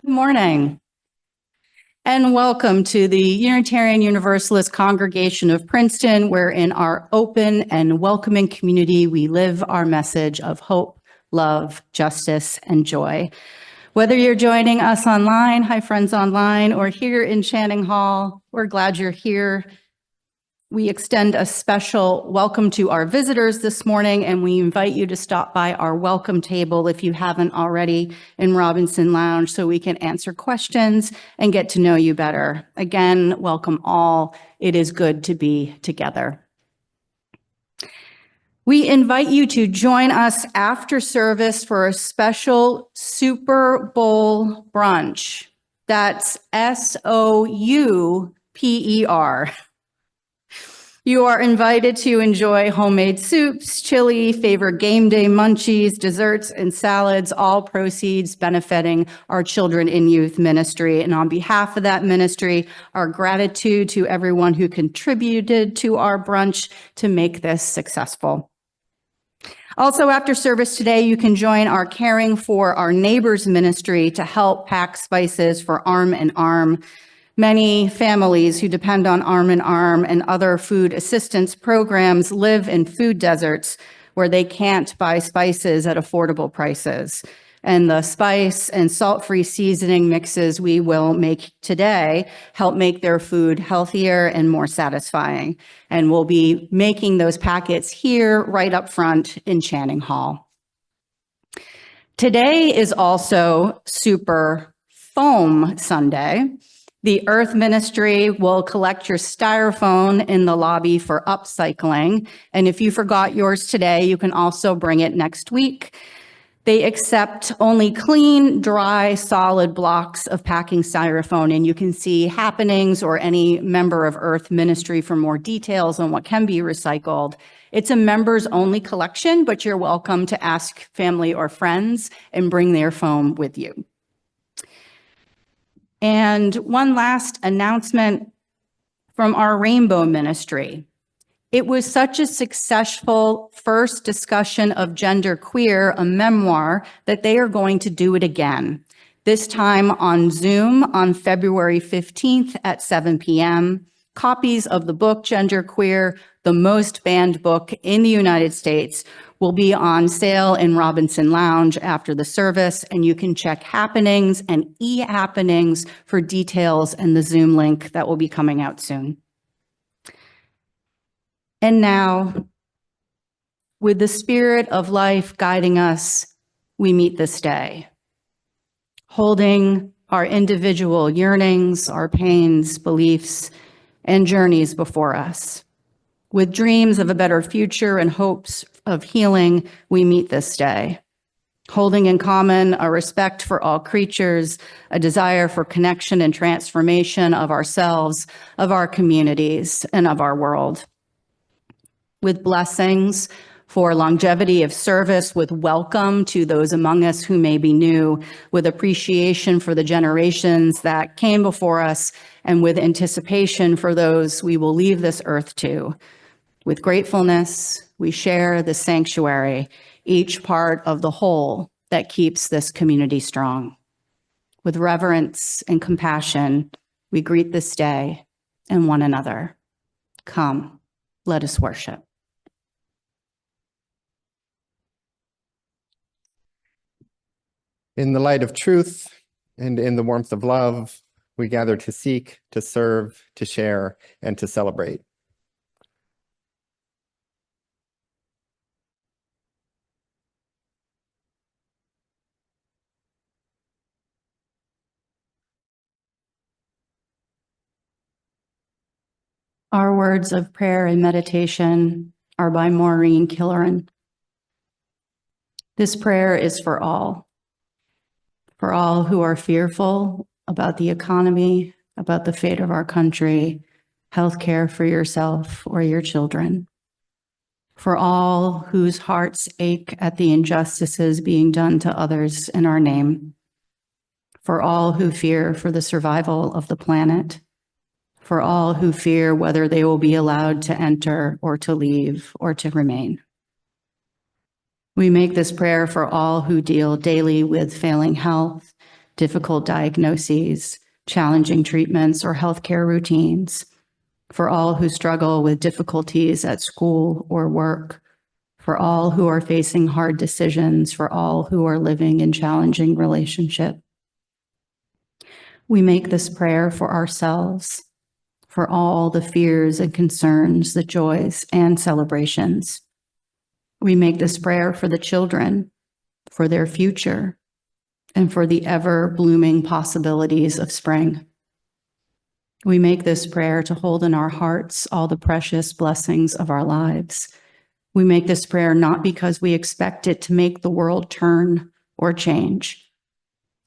Good morning, and welcome to the Unitarian Universalist Congregation of Princeton, where in our open and welcoming community, we live our message of hope, love, justice, and joy. Whether you're joining us online, hi friends online, or here in Channing Hall, we're glad you're here. We extend a special welcome to our visitors this morning, and we invite you to stop by our welcome table if you haven't already in Robinson Lounge so we can answer questions and get to know you better. Again, welcome all. It is good to be together. We invite you to join us after service for a special Super Bowl brunch. That's SOUPER. You are invited to enjoy homemade soups, chili, favorite game day munchies, desserts, and salads, all proceeds benefiting our Children in Youth Ministry. And on behalf of that ministry, our gratitude to everyone who contributed to our brunch to make this successful. Also, after service today, you can join our Caring for Our Neighbors ministry to help pack spices for Arm in Arm. Many families who depend on Arm in Arm and other food assistance programs live in food deserts where they can't buy spices at affordable prices. And the spice and salt-free seasoning mixes we will make today help make their food healthier and more satisfying. And we'll be making those packets here right up front in Channing Hall. Today is also Super Foam Sunday. The Earth Ministry will collect your styrofoam in the lobby for upcycling. And if you forgot yours today, you can also bring it next week. They accept only clean, dry, solid blocks of packing styrofoam, and you can see Happenings or any member of Earth Ministry for more details on what can be recycled. It's a members-only collection, but you're welcome to ask family or friends and bring their foam with you. And one last announcement from our Rainbow Ministry. It was such a successful first discussion of Gender Queer, a memoir, that they are going to do it again, this time on Zoom on February 15th at 7 p.m. Copies of the book Gender Queer, the most banned book in the United States, will be on sale in Robinson Lounge after the service, and you can check Happenings and e-Happenings for details and the Zoom link that will be coming out soon. And now, with the spirit of life guiding us, we meet this day, holding our individual yearnings, our pains, beliefs, and journeys before us. With dreams of a better future and hopes of healing, we meet this day, holding in common a respect for all creatures, a desire for connection and transformation of ourselves, of our communities, and of our world. With blessings for longevity of service, with welcome to those among us who may be new, with appreciation for the generations that came before us, and with anticipation for those we will leave this earth to. With gratefulness, we share the sanctuary, each part of the whole that keeps this community strong. With reverence and compassion, we greet this day and one another. Come, let us worship. In the light of truth and in the warmth of love, we gather to seek, to serve, to share, and to celebrate. Our words of prayer and meditation are by Maureen Killeran. This prayer is for all who are fearful about the economy, about the fate of our country, healthcare for yourself or your children, for all whose hearts ache at the injustices being done to others in our name, for all who fear for the survival of the planet, for all who fear whether they will be allowed to enter or to leave or to remain. We make this prayer for all who deal daily with failing health, difficult diagnoses, challenging treatments, or healthcare routines, for all who struggle with difficulties at school or work, for all who are facing hard decisions, for all who are living in challenging relationships. We make this prayer for ourselves, for all the fears and concerns, the joys and celebrations. We make this prayer for the children, for their future, and for the ever-blooming possibilities of spring. We make this prayer to hold in our hearts all the precious blessings of our lives. We make this prayer not because we expect it to make the world turn or change.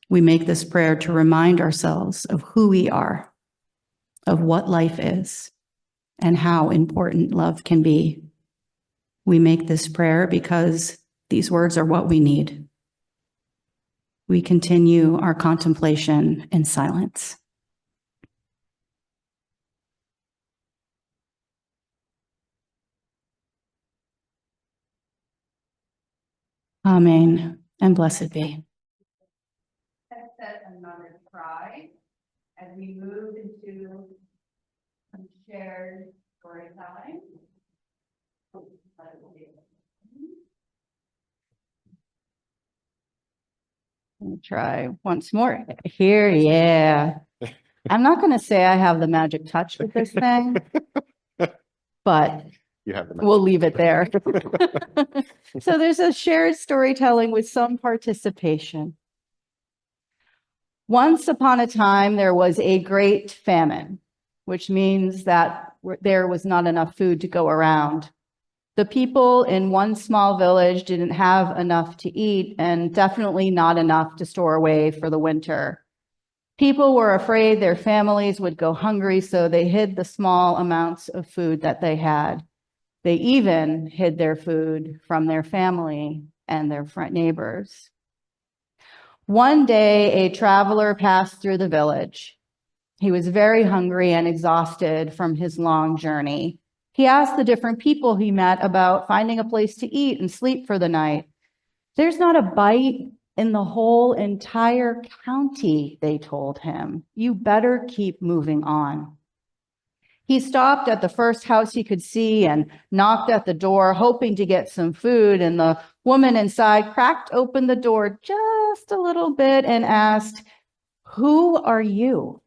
We make this prayer to remind ourselves of who we are, of what life is, and how important love can be. We make this prayer because these words are what we need. We continue our contemplation in silence. Amen, and blessed be. Let's set another try as we move into some shared storytelling. Let me try once more. Here, yeah. I'm not going to say I have the magic touch with this thing, but You have the we'll leave it there. So there's a shared storytelling with some participation. Once upon a time, there was a great famine, which means that there was not enough food to go around. The people in one small village didn't have enough to eat, and definitely not enough to store away for the winter. People were afraid their families would go hungry, so they hid the small amounts of food that they had. They even hid their food from their family and their neighbors. One day, a traveler passed through the village. He was very hungry and exhausted from his long journey. He asked the different people he met about finding a place to eat and sleep for the night. There's not a bite in the whole entire county, they told him. You better keep moving on. He stopped at the first house he could see and knocked at the door, hoping to get some food. And the woman inside cracked open the door just a little bit and asked, "Who are you?"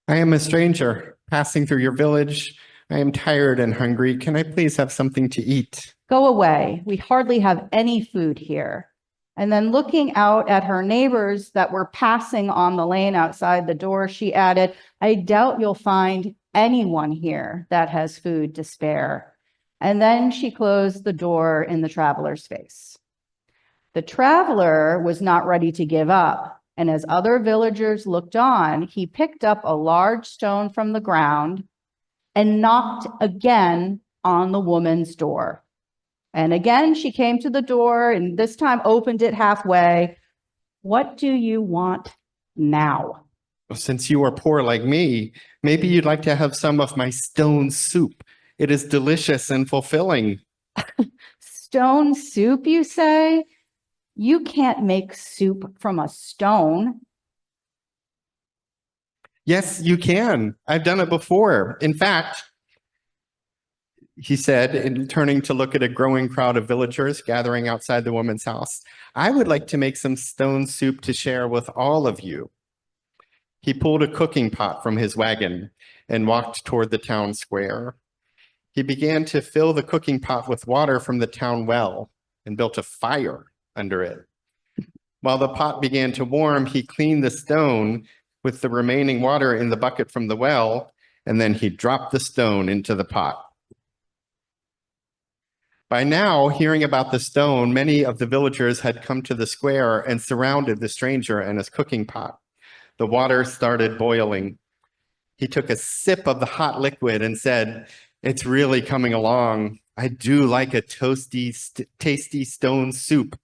I am a stranger passing through your village. I am tired and hungry. Can I please have something to eat? "Go away. We hardly have any food here." And then looking out at her neighbors that were passing on the lane outside the door, she added, "I doubt you'll find anyone here that has food to spare." And then she closed the door in the traveler's face. The traveler was not ready to give up. And as other villagers looked on, he picked up a large stone from the ground and knocked again on the woman's door. And again, she came to the door and this time opened it halfway. "What do you want now?" Well, since you are poor like me, maybe you'd like to have some of my stone soup. It is delicious and fulfilling. "Stone soup, you say? You can't make soup from a stone." Yes, you can. I've done it before. In fact, he said, in turning to look at a growing crowd of villagers gathering outside the woman's house, I would like to make some stone soup to share with all of you. He pulled a cooking pot from his wagon and walked toward the town square. He began to fill the cooking pot with water from the town well and built a fire under it. While the pot began to warm, he cleaned the stone with the remaining water in the bucket from the well, and then he dropped the stone into the pot. By now, hearing about the stone, many of the villagers had come to the square and surrounded the stranger and his cooking pot. The water started boiling. He took a sip of the hot liquid and said, "It's really coming along. I do like a toasty, tasty stone soup.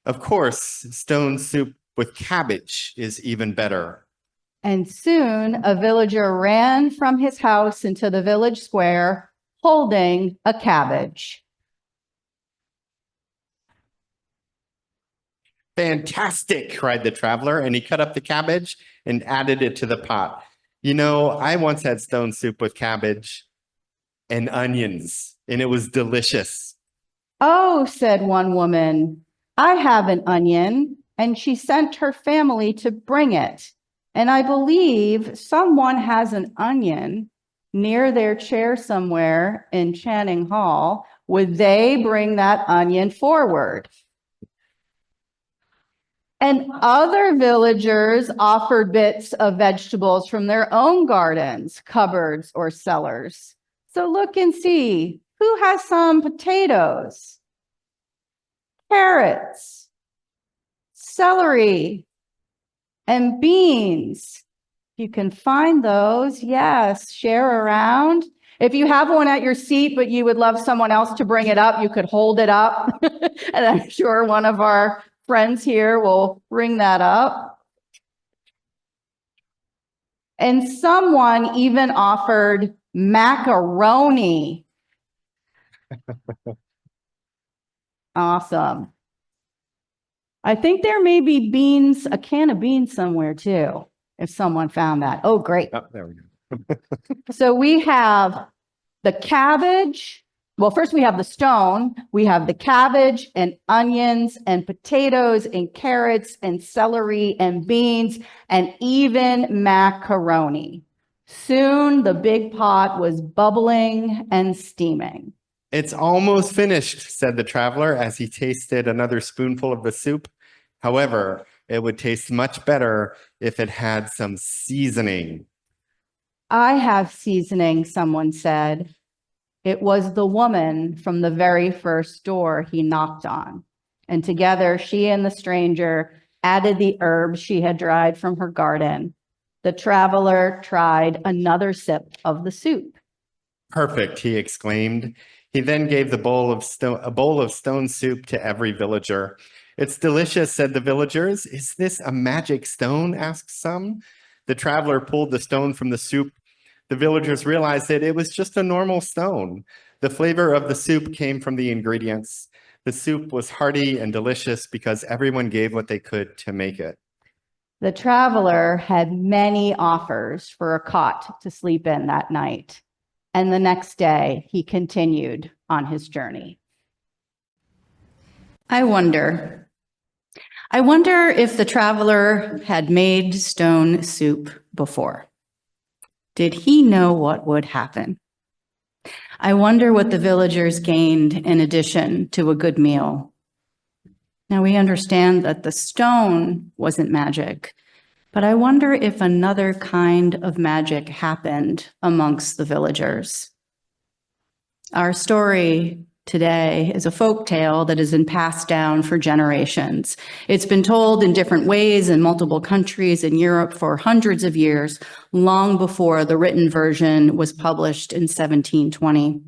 Of course, stone soup with cabbage is even better." And soon a villager ran from his house into the village square holding a cabbage. Fantastic, cried the traveler, and he cut up the cabbage and added it to the pot. You know, I once had stone soup with cabbage and onions, and it was delicious. Oh, said one woman, I have an onion, and she sent her family to bring it. And I believe someone has an onion near their chair somewhere in Channing Hall. Would they bring that onion forward? And other villagers offered bits of vegetables from their own gardens, cupboards, or cellars. So look and see, who has some potatoes, carrots, celery, and beans? You can find those, yes, share around. If you have one at your seat, but you would love someone else to bring it up, you could hold it up. And I'm sure one of our friends here will bring that up. And someone even offered macaroni. Awesome. I think there may be beans, a can of beans somewhere too, if someone found that. Oh, great. Oh, there we go. So we have the cabbage. Well, first we have the stone. We have the cabbage and onions and potatoes and carrots and celery and beans and even macaroni. Soon the big pot was bubbling and steaming. It's almost finished, said the traveler as he tasted another spoonful of the soup. However, it would taste much better if it had some seasoning. I have seasoning, someone said. It was the woman from the very first door he knocked on. And together, she and the stranger added the herbs she had dried from her garden. The traveler tried another sip of the soup. Perfect, he exclaimed. He then gave a bowl of stone soup to every villager. It's delicious, said the villagers. Is this a magic stone? Asked some. The traveler pulled the stone from the soup. The villagers realized that it was just a normal stone. The flavor of the soup came from the ingredients. The soup was hearty and delicious because everyone gave what they could to make it. The traveler had many offers for a cot to sleep in that night. And the next day, he continued on his journey. I wonder if the traveler had made stone soup before. Did he know what would happen? I wonder what the villagers gained in addition to a good meal. Now we understand that the stone wasn't magic, but I wonder if another kind of magic happened amongst the villagers. Our story today is a folk tale that has been passed down for generations. It's been told in different ways in multiple countries in Europe for hundreds of years, long before the written version was published in 1720.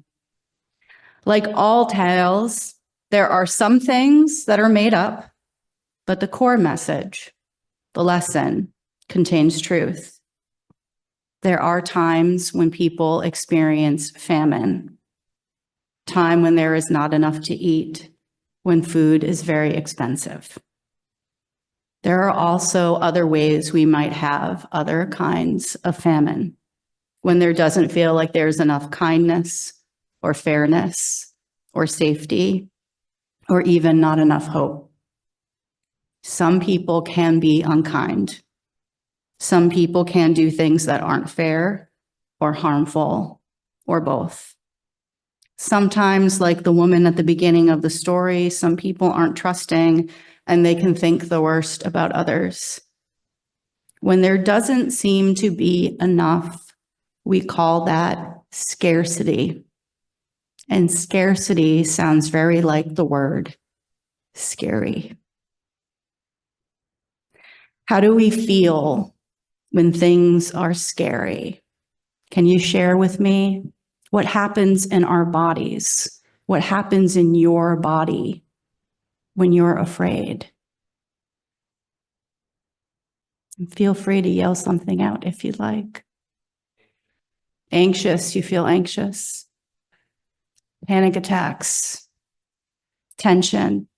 Like all tales, there are some things that are made up, but the core message, the lesson, contains truth. There are times when people experience famine, time when there is not enough to eat, when food is very expensive. There are also other ways we might have other kinds of famine, when there doesn't feel like there's enough kindness or fairness or safety or even not enough hope. Some people can be unkind. Some people can do things that aren't fair or harmful or both. Sometimes, like the woman at the beginning of the story, some people aren't trusting and they can think the worst about others. When there doesn't seem to be enough, we call that scarcity. And scarcity sounds very like the word scary. How do we feel when things are scary? Can you share with me what happens in our bodies? What happens in your body when you're afraid? And feel free to yell something out if you'd like. Anxious, you feel anxious. Panic attacks. Tension.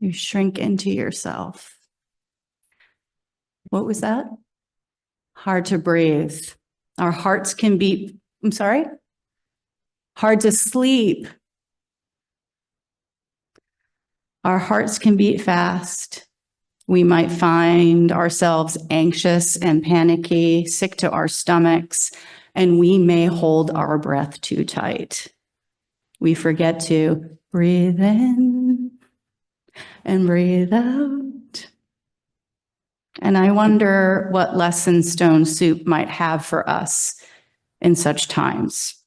You shrink into yourself. What was that? Hard to breathe. Our hearts can beat, I'm sorry? Hard to sleep. Our hearts can beat fast. We might find ourselves anxious and panicky, sick to our stomachs, and we may hold our breath too tight. We forget to breathe in and breathe out. And I wonder what lesson Stone Soup might have for us in such times.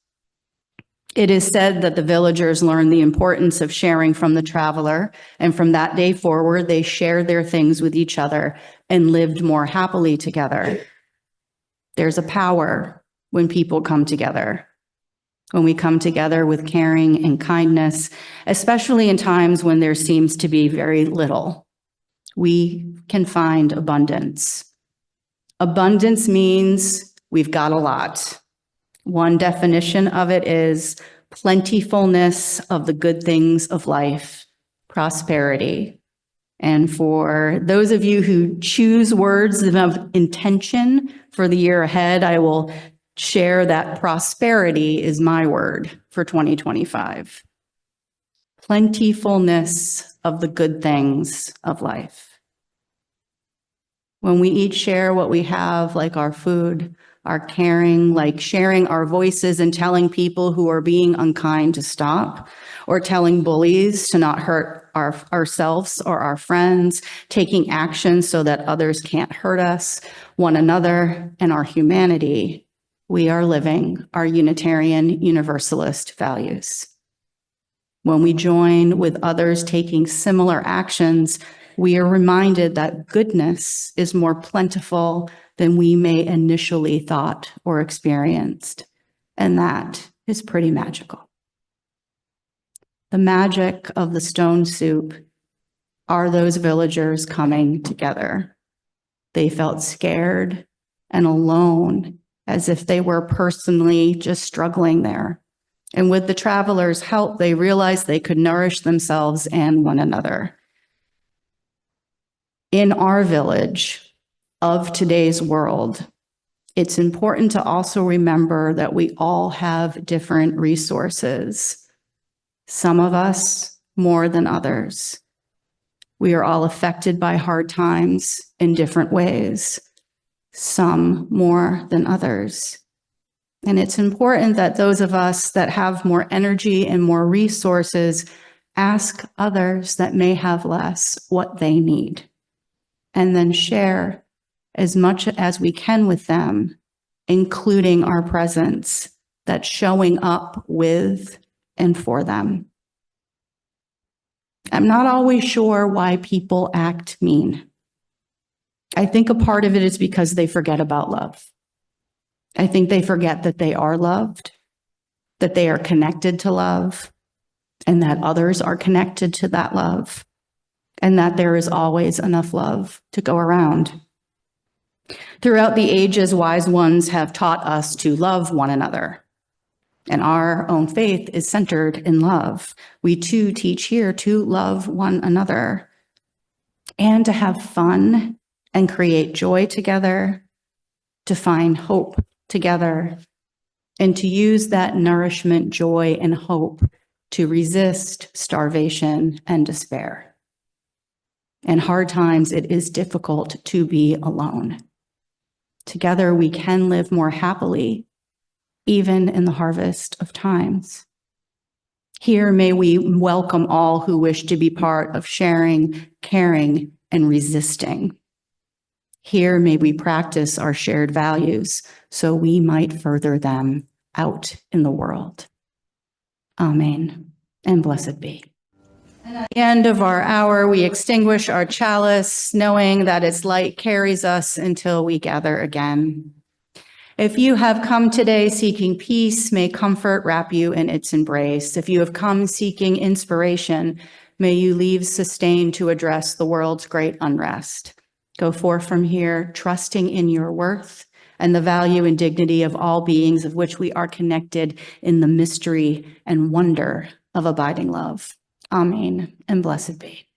It is said that the villagers learned the importance of sharing from the traveler, and from that day forward, they shared their things with each other and lived more happily together. There's a power when people come together. When we come together with caring and kindness, especially in times when there seems to be very little, we can find abundance. Abundance means we've got a lot. One definition of it is plentifulness of the good things of life, prosperity. And for those of you who choose words of intention for the year ahead, I will share that prosperity is my word for 2025. Plentifulness of the good things of life. When we each share what we have, like our food, our caring, like sharing our voices and telling people who are being unkind to stop, or telling bullies to not hurt ourselves or our friends, taking action so that others can't hurt us, one another, and our humanity, we are living our Unitarian Universalist values. When we join with others taking similar actions, we are reminded that goodness is more plentiful than we may initially thought or experienced. And that is pretty magical. The magic of the Stone Soup are those villagers coming together. They felt scared and alone, as if they were personally just struggling there. And with the travelers' help, they realized they could nourish themselves and one another. In our village of today's world, it's important to also remember that we all have different resources. Some of us more than others. We are all affected by hard times in different ways, some more than others. And it's important that those of us that have more energy and more resources ask others that may have less what they need, and then share as much as we can with them, including our presence, that's showing up with and for them. I'm not always sure why people act mean. I think a part of it is because they forget about love. I think they forget that they are loved, that they are connected to love, and that others are connected to that love, and that there is always enough love to go around. Throughout the ages, wise ones have taught us to love one another, and our own faith is centered in love. We too teach here to love one another and to have fun and create joy together, to find hope together, and to use that nourishment, joy, and hope to resist starvation and despair. In hard times, it is difficult to be alone. Together, we can live more happily, even in the harvest of times. Here, may we welcome all who wish to be part of sharing, caring, and resisting. Here, may we practice our shared values so we might further them out in the world. Amen, and blessed be. And at the end of our hour, we extinguish our chalice, knowing that its light carries us until we gather again. If you have come today seeking peace, may comfort wrap you in its embrace. If you have come seeking inspiration, may you leave sustained to address the world's great unrest. Go forth from here, trusting in your worth and the value and dignity of all beings of which we are connected in the mystery and wonder of abiding love. Amen, and blessed be.